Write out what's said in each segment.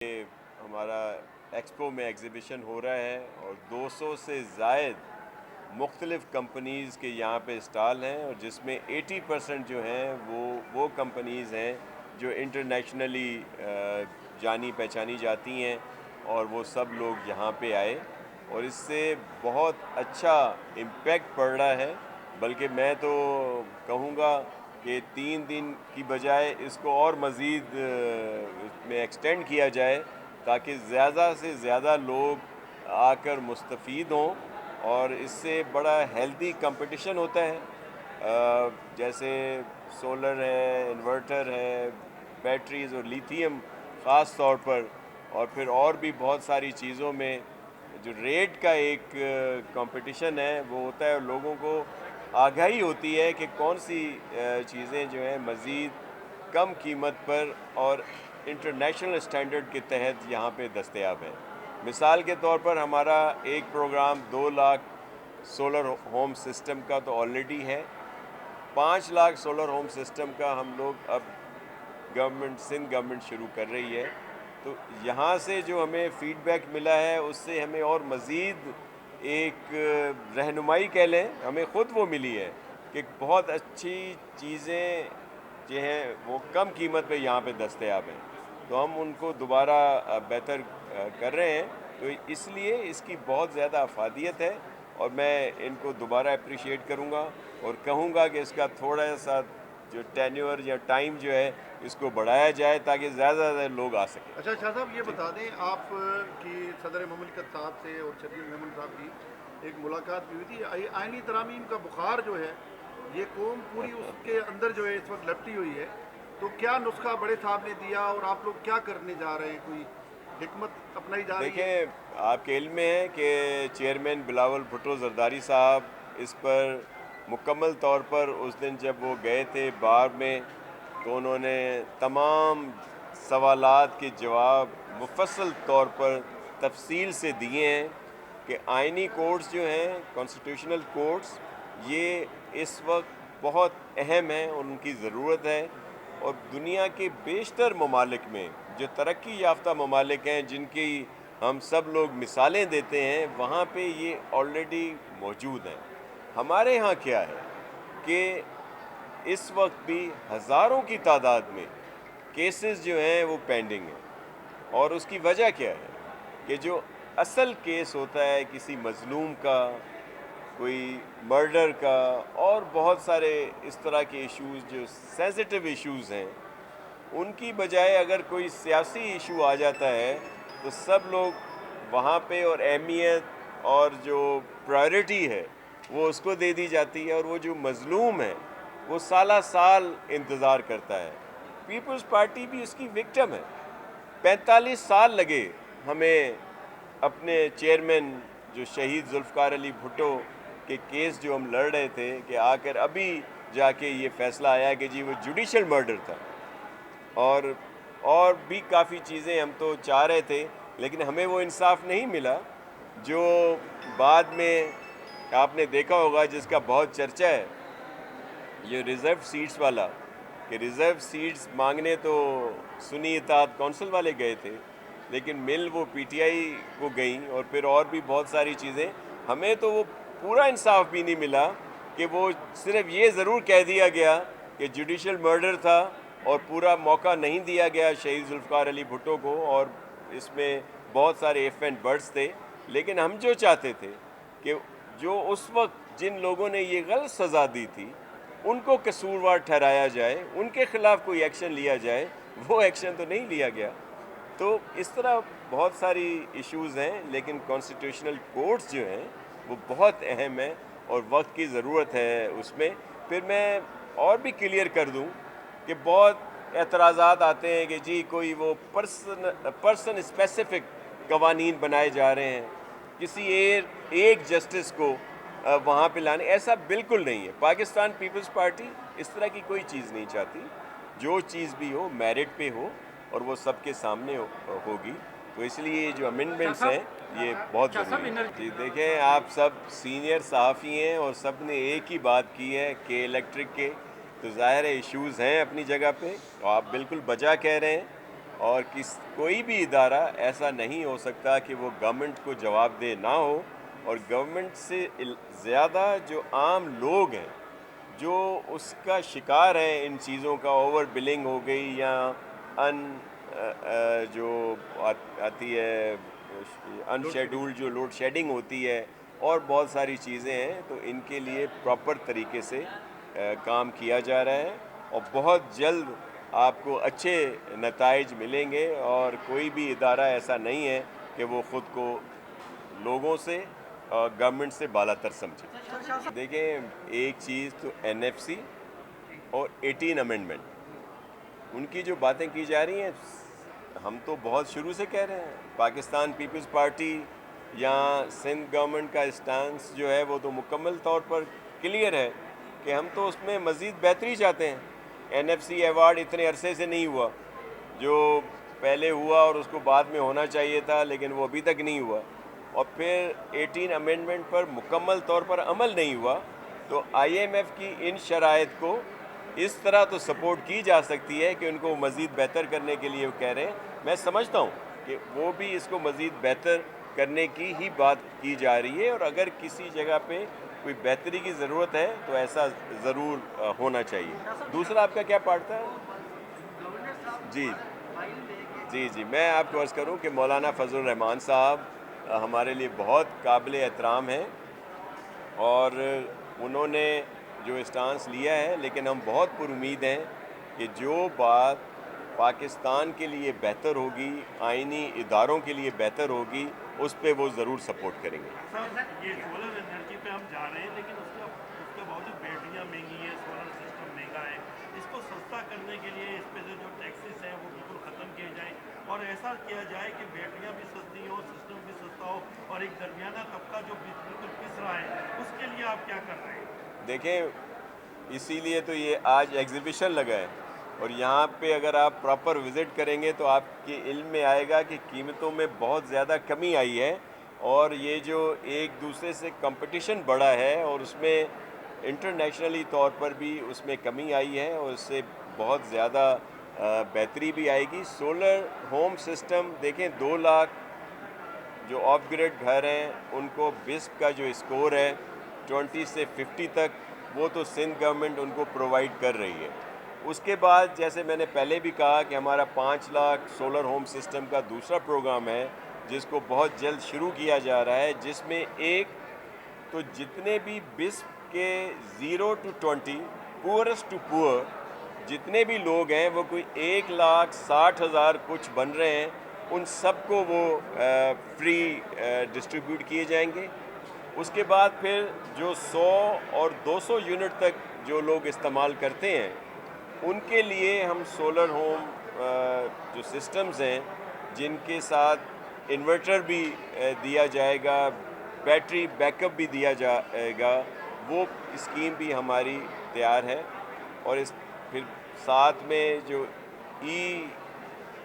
ये हमारा एक्सपो में एग्ज़िबिशन हो रहा है और 200 से ज़ायद मुख्तलिफ़ कंपनीज़ के यहाँ पे स्टॉल हैं और जिसमें 80% जो हैं वो कंपनीज़ हैं जो इंटरनेशनली जानी पहचानी जाती हैं और वो सब लोग यहाँ पे आए और इससे बहुत अच्छा इम्पैक्ट पड़ रहा है। बल्कि मैं तो कहूँगा कि 3 दिन की बजाय इसको और मज़ीद इसमें एक्सटेंड किया जाए ताकि ज़्यादा से ज़्यादा लोग आकर मुस्तफ़ीद हों और इससे बड़ा हेल्दी कंपटीशन होता है। जैसे सोलर है, इन्वर्टर है, बैटरीज़ और लिथियम ख़ास तौर पर, और फिर और भी बहुत सारी चीज़ों में जो रेट का एक कंपटीशन है वो होता है। लोगों को आगाही होती है कि कौन सी चीज़ें जो हैं मज़ीद कम कीमत पर और इंटरनेशनल स्टैंडर्ड के तहत यहाँ पे दस्तयाब हैं। मिसाल के तौर पर हमारा एक programme 2 lakh solar home system का तो ऑलरेडी है। 5 लाख सोलर होम सिस्टम का हम लोग अब सिंध गवर्नमेंट शुरू कर रही है। तो यहाँ से जो हमें फ़ीडबैक मिला है उससे हमें और मज़ीद एक रहनुमाई कह लें, हमें ख़ुद वो मिली है कि बहुत अच्छी चीज़ें जो हैं वो कम कीमत पे यहाँ पे दस्तयाब हैं, तो हम उनको दोबारा बेहतर कर रहे हैं। तो इसलिए इसकी बहुत ज़्यादा अफादियत है और मैं इनको दोबारा अप्रिशिएट करूँगा और कहूँगा कि इसका थोड़ा सा जो टेन्योर या टाइम जो है इसको बढ़ाया जाए ताकि ज़्यादा से ज़्यादा लोग आ सकें। अच्छा शाह साहब, ये जी। बता दें आप कि सदर ममलिकत साहब से और शरीफ मेमन साहब की एक मुलाकात भी हुई थी। आइनी तरामीम का बुखार जो है ये कौम पूरी उसके अंदर जो है इस वक्त लपटी हुई है, तो क्या नुस्खा बड़े साहब ने दिया और आप लोग क्या करने जा रहे हैं? कोई हिकमत अपनाई जा रही है? देखें, आपके इल्म में है कि चेयरमैन बिलावल भुट्टो जरदारी साहब इस पर मुकम्मल तौर पर उस दिन जब वो गए थे बार में तो उन्होंने तमाम सवालात के जवाब मुफस्सल तौर पर तफसील से दिए हैं कि आइनी कोड्स जो हैं, कॉन्स्टिट्यूशनल कोड्स, ये इस वक्त बहुत अहम हैं, उनकी ज़रूरत है। और दुनिया के बेशतर ममालिक में जो तरक्की याफ्ता ममालिक हैं जिनकी हम सब लोग मिसालें देते हैं, वहाँ पे ये ऑलरेडी मौजूद हैं। हमारे यहाँ क्या है कि इस वक्त भी हज़ारों की तादाद में केसेस जो हैं वो पेंडिंग हैं और उसकी वजह क्या है कि जो असल केस होता है किसी मज़लूम का, कोई मर्डर का और बहुत सारे इस तरह के इश्यूज़ जो सेंसिटिव इश्यूज़ हैं, उनकी बजाय अगर कोई सियासी इशू आ जाता है तो सब लोग वहाँ पे और अहमियत और जो प्रायोरिटी है वो उसको दे दी जाती है और वो जो मज़लूम है वो साला साल इंतज़ार करता है। पीपल्स पार्टी भी उसकी विक्टिम है। 45 साल लगे हमें अपने चेयरमैन जो शहीद जुल्फ़िकार अली भुट्टो के केस जो हम लड़ रहे थे कि आकर अभी जाके ये फ़ैसला आया कि जी वो जुडिशल मर्डर था। और भी काफ़ी चीज़ें हम तो चाह रहे थे लेकिन हमें वो इंसाफ नहीं मिला जो बाद में आपने देखा होगा, जिसका बहुत चर्चा है, ये रिज़र्व सीट्स वाला, कि रिज़र्व सीट्स मांगने तो सुन्नी इत्तेहाद कौंसिल वाले गए थे लेकिन मिल वो पीटीआई को गई और फिर और भी बहुत सारी चीज़ें। हमें तो वो पूरा इंसाफ भी नहीं मिला कि वो सिर्फ ये ज़रूर कह दिया गया कि जुडिशल मर्डर था और पूरा मौका नहीं दिया गया शहीद जुल्फ़िकार अली भुट्टो को, और इसमें बहुत सारे इफ़ एंड बट्स थे। लेकिन हम जो चाहते थे कि जो उस वक्त जिन लोगों ने ये गलत सज़ा दी थी उनको कसूरवार ठहराया जाए, उनके ख़िलाफ़ कोई एक्शन लिया जाए, वो एक्शन तो नहीं लिया गया। तो इस तरह बहुत सारी इश्यूज़ हैं लेकिन कॉन्स्टिट्यूशनल कोर्ट्स जो हैं वो बहुत अहम है और वक्त की ज़रूरत है उसमें। फिर मैं और भी क्लियर कर दूं कि बहुत एतराज़ात आते हैं कि जी कोई वो पर्सन स्पेसिफिक कवानीन बनाए जा रहे हैं, किसी एक जस्टिस को वहाँ पे लाने, ऐसा बिल्कुल नहीं है। पाकिस्तान पीपल्स पार्टी इस तरह की कोई चीज़ नहीं चाहती। जो चीज़ भी हो मेरिट पे हो और वो सबके सामने होगी। तो इसलिए ये जो अमेंडमेंट्स हैं ये बहुत ज़रूरी है। जी देखें, आप सब सीनियर सहाफ़ी हैं और सब ने एक ही बात की है कि इलेक्ट्रिक के, तो ज़ाहिर है इश्यूज़ हैं अपनी जगह पे और आप बिल्कुल बजा कह रहे हैं اور کوئی بھی ادارہ ایسا نہیں ہو سکتا کہ وہ گورنمنٹ کو جواب دہ نہ ہو، اور گورنمنٹ سے زیادہ جو عام لوگ ہیں جو اس کا شکار ہیں ان چیزوں کا، اوور بلنگ ہو گئی یا جو آتی ہے ان شیڈول جو لوڈ شیڈنگ ہوتی ہے، اور بہت ساری چیزیں ہیں، تو ان کے لیے پراپر طریقے سے کام کیا جا رہا ہے، اور بہت جلد آپ کو اچھے نتائج ملیں گے، اور کوئی بھی ادارہ ایسا نہیں ہے کہ وہ خود کو لوگوں سے اور گورنمنٹ سے بالا تر سمجھے۔ دیکھیں، ایک چیز تو این ایف سی اور 18 امینڈمنٹ، ان کی جو باتیں کی جا رہی ہیں، ہم تو بہت شروع سے کہہ رہے ہیں، پاکستان پیپلز پارٹی یا سندھ گورنمنٹ کا اسٹانس جو ہے وہ تو مکمل طور پر کلیئر ہے کہ ہم تو اس میں مزید بہتری چاہتے ہیں۔ این ایف سی ایوارڈ اتنے عرصے سے نہیں ہوا، جو پہلے ہوا اور اس کو بعد میں ہونا چاہیے تھا، لیکن وہ ابھی تک نہیں ہوا، اور پھر 18 امینڈمنٹ پر مکمل طور پر عمل نہیں ہوا، تو آئی ایم ایف کی ان شرائط کو اس طرح تو سپورٹ کی جا سکتی ہے کہ ان کو مزید بہتر کرنے کے لیے وہ کہہ رہے ہیں۔ میں سمجھتا ہوں کہ وہ بھی اس کو مزید بہتر کرنے کی ہی بات کی جا رہی ہے، اور اگر کسی جگہ پہ کوئی بہتری کی ضرورت ہے تو ایسا ضرور ہونا چاہیے۔ دوسرا آپ کا کیا پڑتا ہے؟ جی جی میں آپ کو عرض کروں کہ مولانا فضل الرحمان صاحب ہمارے لیے بہت قابل احترام ہیں، اور انہوں نے جو اسٹانس لیا ہے، لیکن ہم بہت پر امید ہیں کہ جو بات پاکستان کے لیے بہتر ہوگی، آئینی اداروں کے لیے بہتر ہوگی، اس پہ وہ ضرور سپورٹ کریں گے۔ یہ سولر انرجی پہ ہم جا رہے ہیں، لیکن اس کے باوجود بیٹریاں مہنگی ہیں، سولر سسٹم مہنگا ہے، اس کو سستا کرنے کے لیے اس پہ جو ٹیکسز ہیں وہ بالکل ختم کیے جائیں، اور ایسا کیا جائے کہ بیٹریاں بھی سستی ہوں، سسٹم بھی سستا ہو، اور ایک درمیانہ طبقہ جو بالکل پس رہا ہے، اس کے لیے آپ کیا کر رہے ہیں؟ دیکھیں، اسی لیے تو یہ آج ایگزیبیشن لگا ہے، اور یہاں پہ اگر آپ پراپر وزٹ کریں گے تو آپ کے علم میں آئے گا کہ قیمتوں میں بہت زیادہ کمی آئی ہے، اور یہ جو ایک دوسرے سے کمپٹیشن بڑھا ہے، اور اس میں انٹرنیشنلی طور پر بھی اس میں کمی آئی ہے، اور اس سے بہت زیادہ بہتری بھی آئے گی۔ سولر ہوم سسٹم دیکھیں، 2 لاکھ جو آف گریڈ گھر ہیں ان کو بسپ کا جو اسکور ہے 20 سے 50 تک، وہ تو سندھ گورنمنٹ ان کو پرووائڈ کر رہی ہے۔ اس کے بعد جیسے میں نے پہلے بھی کہا کہ ہمارا 5 لاکھ سولر ہوم سسٹم کا دوسرا پروگرام ہے، جس کو بہت جلد شروع کیا جا رہا ہے، جس میں ایک تو جتنے بھی بسپ کے 0 to 20 پورسٹ ٹو پور جتنے بھی لوگ ہیں، وہ کوئی 1,60,000 کچھ بن رہے ہیں، ان سب کو وہ فری ڈسٹریبیوٹ کیے جائیں گے۔ اس کے بعد پھر جو 100 اور 200 یونٹ تک جو لوگ استعمال کرتے ہیں، ان کے لیے ہم سولر ہوم جو سسٹمز ہیں، جن کے ساتھ انورٹر بھی دیا جائے گا، بیٹری بیک اپ بھی دیا جائے گا، وہ اسکیم بھی ہماری تیار ہے۔ اور پھر ساتھ میں جو ای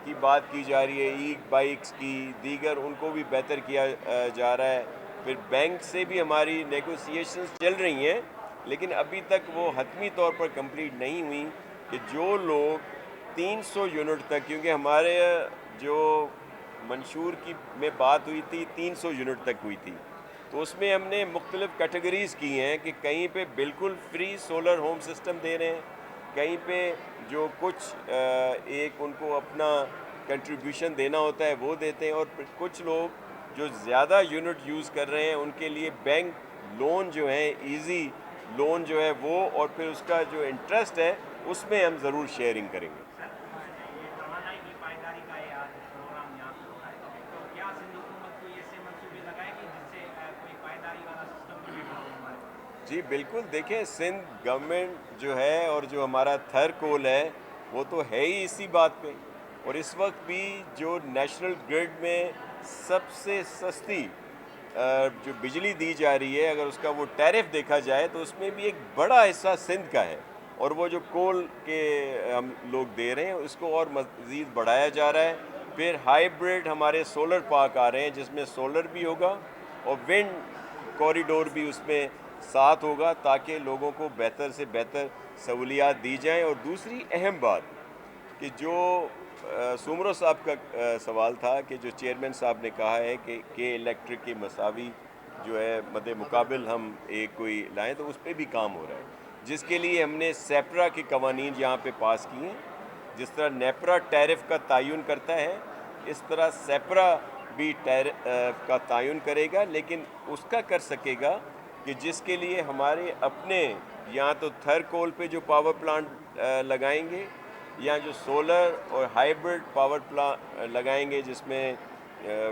کی بات کی جا رہی ہے، ای بائکس کی دیگر، ان کو بھی بہتر کیا جا رہا ہے۔ پھر بینک سے بھی ہماری نیگوسیشنز چل رہی ہیں، لیکن ابھی تک وہ حتمی طور پر کمپلیٹ نہیں ہوئی کہ جو لوگ 300 یونٹ تک، کیونکہ ہمارے جو منشور کی میں بات ہوئی تھی 300 یونٹ تک ہوئی تھی، تو اس میں ہم نے مختلف کیٹیگریز کی ہیں کہ کہیں پہ بالکل فری سولر ہوم سسٹم دے رہے ہیں، کہیں پہ جو کچھ ایک ان کو اپنا کنٹریبیوشن دینا ہوتا ہے وہ دیتے ہیں، اور پھر کچھ لوگ جو زیادہ یونٹ یوز کر رہے ہیں ان کے لیے بینک لون جو ہیں، ایزی لون جو ہے وہ، اور پھر اس کا جو انٹرسٹ ہے اس میں ہم ضرور شیئرنگ کریں گے۔ یہ توانائی کی پائیداری کا یہ آج پروگرام یہاں پہ ہو رہا ہے، تو کیا سندھ حکومت کو ایسے منصوبے لگائے گی جس سے کوئی پائیداری والا سسٹم بھی ہو ہمارے پاس؟ جی بالکل، دیکھیں سندھ گورنمنٹ جو ہے اور جو ہمارا تھر کول ہے وہ تو ہے ہی اسی بات پہ، اور اس وقت بھی جو نیشنل گرڈ میں سب سے سستی جو بجلی دی جا رہی ہے، اگر اس کا وہ ٹیرف دیکھا جائے تو اس میں بھی ایک بڑا حصہ سندھ کا ہے، اور وہ جو کول کے ہم لوگ دے رہے ہیں اس کو اور مزید بڑھایا جا رہا ہے۔ پھر ہائیبرڈ ہمارے سولر پارک آ رہے ہیں جس میں سولر بھی ہوگا اور ونڈ کوریڈور بھی اس میں ساتھ ہوگا، تاکہ لوگوں کو بہتر سے بہتر سہولیات دی جائیں۔ اور دوسری اہم بات کہ جو सुमरो साहब का सवाल था कि जो चेयरमैन साहब ने कहा है कि इलेक्ट्रिक के मसावी जो है मद्दे मुकाबिल हम एक कोई लाएं, तो उस पर भी काम हो रहा है, जिसके लिए हमने सेप्रा के कवानीन यहाँ पे पास किए हैं। जिस तरह नेपरा टैरिफ का तयन करता है, इस तरह सेप्रा भी टैरिफ का तयन करेगा, लेकिन उसका कर सकेगा कि जिसके लिए हमारे अपने यहाँ तो थर कोल पे जो पावर प्लांट लगाएंगे, या जो सोलर और हाइब्रिड पावर प्लांट लगाएंगे जिसमें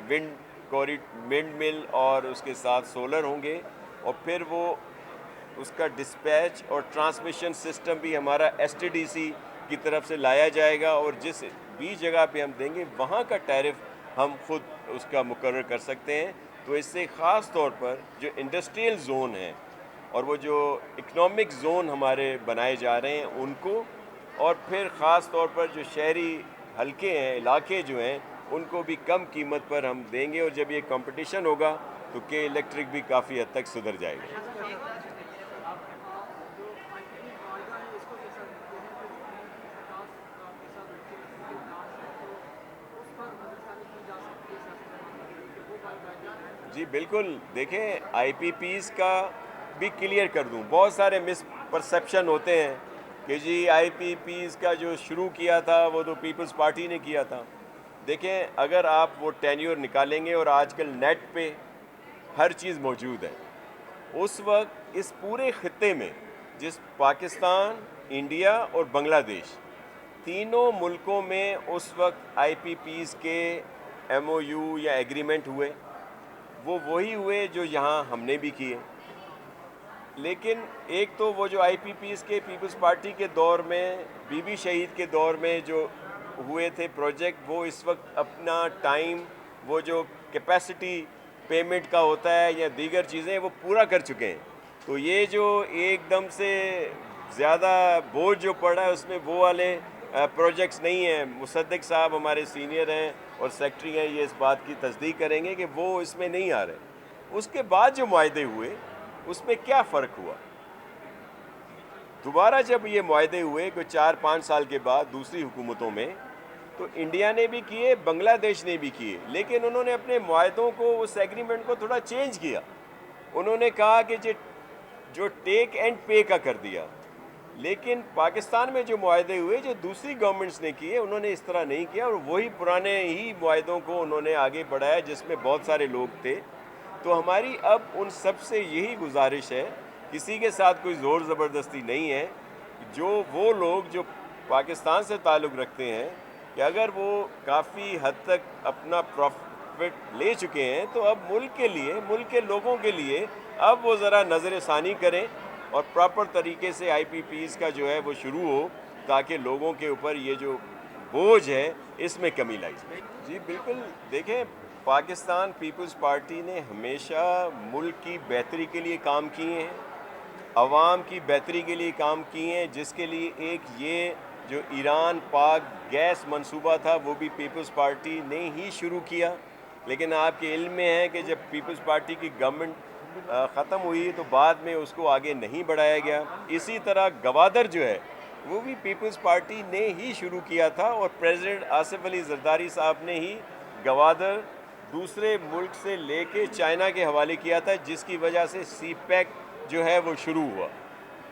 विंड मिल और उसके साथ सोलर होंगे, और फिर वो उसका डिस्पैच और ट्रांसमिशन सिस्टम भी हमारा STDC की तरफ से लाया जाएगा, और जिस भी जगह पे हम देंगे वहाँ का टैरिफ हम खुद उसका मुकर्रर कर सकते हैं। तो इससे ख़ास तौर पर जो इंडस्ट्रियल जोन है और वो जो इकोनॉमिक जोन हमारे बनाए जा रहे हैं उनको, और फिर ख़ास तौर पर जो शहरी हलके हैं, इलाके जो हैं, उनको भी कम कीमत पर हम देंगे, और जब ये कंपटीशन होगा तो के इलेक्ट्रिक भी काफ़ी हद तक सुधर जाएगा। जी बिल्कुल, देखें IPPs का भी क्लियर कर दूं, बहुत सारे मिसपरसेप्शन होते हैं कि जी IPPs का जो शुरू किया था वो तो पीपल्स पार्टी ने किया था। देखें, अगर आप वो टेन्योर निकालेंगे, और आजकल नेट पे हर चीज़ मौजूद है, उस वक्त इस पूरे खित्ते में जिस पाकिस्तान, इंडिया और बांग्लादेश तीनों मुल्कों में उस वक्त IPPs के MOU या एग्रीमेंट हुए, वो वही हुए जो यहाँ हमने भी किए। लेकिन एक तो वो जो IPPs के पीपल्स पार्टी के दौर में, बीबी शहीद के दौर में जो हुए थे प्रोजेक्ट, वो इस वक्त अपना टाइम, वो जो कैपेसिटी पेमेंट का होता है या दीगर चीज़ें, वो पूरा कर चुके हैं। तो ये जो एकदम से ज़्यादा बोझ जो पड़ा है उसमें वो वाले प्रोजेक्ट्स नहीं हैं। मुसद्दिक साहब हमारे सीनियर हैं और सेक्रेटरी हैं, ये इस बात की तस्दीक करेंगे कि वो इसमें नहीं आ रहे। उसके बाद जो मुआहदे हुए उसमें क्या फ़र्क हुआ, दोबारा जब ये मुआहदे हुए कोई 4-5 साल के बाद दूसरी हुकूमतों में, तो इंडिया ने भी किए, बांग्लादेश ने भी किए, लेकिन उन्होंने अपने मुआहदों को, उस एग्रीमेंट को थोड़ा चेंज किया। उन्होंने कहा कि जो टेक एंड पे का कर दिया। लेकिन पाकिस्तान में जो मुआहदे हुए जो दूसरी गवर्नमेंट्स ने किए, उन्होंने इस तरह नहीं किया, और वही पुराने ही मुआहदों को उन्होंने आगे बढ़ाया जिसमें बहुत सारे लोग थे। तो हमारी अब उन सब से यही गुजारिश है, किसी के साथ कोई ज़ोर ज़बरदस्ती नहीं है, जो वो लोग जो पाकिस्तान से ताल्लुक़ रखते हैं कि अगर वो काफ़ी हद तक अपना प्रॉफिट ले चुके हैं, तो अब मुल्क के लिए, मुल्क के लोगों के लिए अब वो ज़रा नज़र सानी करें और प्रॉपर तरीके से IPPs का जो है वो शुरू हो, ताकि लोगों के ऊपर ये जो बोझ है इसमें कमी लाई जाए। जी बिल्कुल, देखें, पाकिस्तान पीपल्स पार्टी ने हमेशा मुल्क की बेहतरी के लिए काम किए हैं, अवाम की बेहतरी के लिए काम किए हैं, जिसके लिए एक ये जो ईरान पाक गैस मंसूबा था वो भी पीपल्स पार्टी ने ही शुरू किया। लेकिन आपके इल्म में है कि जब पीपल्स पार्टी की गवर्नमेंट ख़त्म हुई तो बाद में उसको आगे नहीं बढ़ाया गया। इसी तरह गवादर जो है वो भी पीपल्स पार्टी ने ही शुरू किया था, और प्रेसिडेंट आसिफ अली जरदारी साहब ने ही गवादर दूसरे मुल्क से लेके चाइना के हवाले किया था, जिसकी वजह से CPEC जो है वो शुरू हुआ।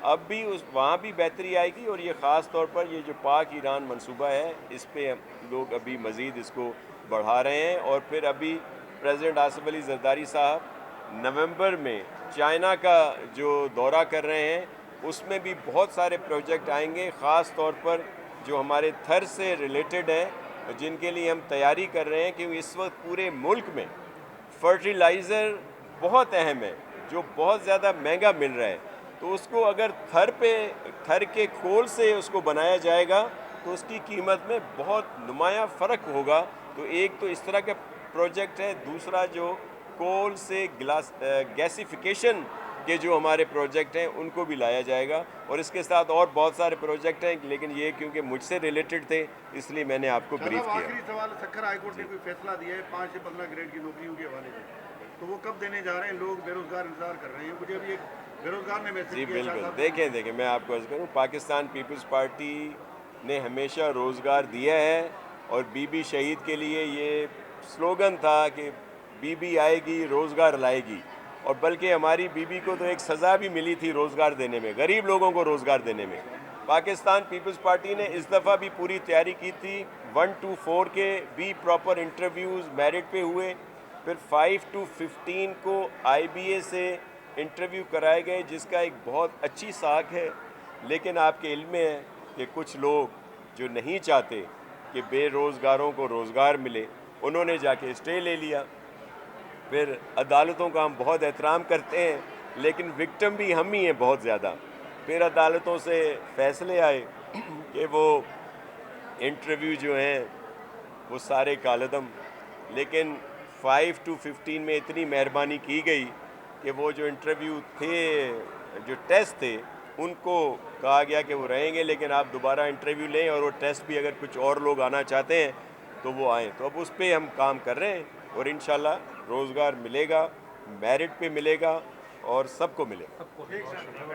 अब भी वहाँ भी बेहतरी आएगी, और ये ख़ास तौर पर ये जो पाक ईरान मंसूबा है इस पे लोग अभी मज़ीद इसको बढ़ा रहे हैं। और फिर अभी प्रेसिडेंट आसिफ अली जरदारी साहब नवंबर में चाइना का जो दौरा कर रहे हैं, उसमें भी बहुत सारे प्रोजेक्ट आएंगे, ख़ास तौर पर जो हमारे थर से रिलेटेड है, जिनके लिए हम तैयारी कर रहे हैं। क्योंकि इस वक्त पूरे मुल्क में फर्टिलाइज़र बहुत अहम है, जो बहुत ज़्यादा महंगा मिल रहा है, तो उसको अगर थर के खोल से उसको बनाया जाएगा तो उसकी कीमत में बहुत नुमायाँ फ़र्क होगा। तो एक तो इस तरह का प्रोजेक्ट है, दूसरा जो कोल से गैसिफिकेशन के जो हमारे प्रोजेक्ट हैं उनको भी लाया जाएगा, और इसके साथ और बहुत सारे प्रोजेक्ट हैं, लेकिन ये क्योंकि मुझसे रिलेटेड थे इसलिए मैंने आपको ब्रीफ किया। आखिरी सवाल, सक्खर हाई कोर्ट ने कोई फैसला दिया है 5 से 15 ग्रेड की नौकरियों के हवाले से, तो वो कब देने जा रहे हैं? लोग बेरोजगार इंतजार कर रहे हैं। मुझे अभी एक बेरोजगार ने मैसेज जी किया। बिल्कुल, देखें मैं आपको अर्ज़ करूँ, पाकिस्तान पीपल्स पार्टी ने हमेशा रोज़गार दिया है, اور बीबी शहीद के लिए ये स्लोगन था कि बीबी आएगी रोज़गार लाएगी, और बल्कि हमारी बीबी को तो एक सज़ा भी मिली थी रोज़गार देने में, गरीब लोगों को रोज़गार देने में। पाकिस्तान पीपल्स पार्टी ने इस दफ़ा भी पूरी तैयारी की थी। 1 to 4 के भी प्रॉपर इंटरव्यूज़ मेरिट पे हुए, फिर 5 to 15 को IBA से इंटरव्यू कराए गए, जिसका एक बहुत अच्छी साख है। लेकिन आपके इल्म में है कि कुछ लोग जो नहीं चाहते कि बेरोज़गारों को रोज़गार मिले, उन्होंने जाके स्टे ले लिया। फिर अदालतों का हम बहुत एहतराम करते हैं, लेकिन विक्टिम भी हम ही हैं बहुत ज़्यादा। फिर अदालतों से फ़ैसले आए कि वो इंटरव्यू जो हैं वो सारे कालदम, लेकिन 5 to 15 में इतनी मेहरबानी की गई कि वो जो इंटरव्यू थे, जो टेस्ट थे, उनको कहा गया कि वो रहेंगे, लेकिन आप दोबारा इंटरव्यू लें और वो टेस्ट भी अगर कुछ और लोग आना चाहते हैं तो वो आएँ। तो अब उस पे हम काम कर रहे हैं और इंशाल्लाह रोज़गार मिलेगा, मेरिट पे मिलेगा और सबको मिलेगा।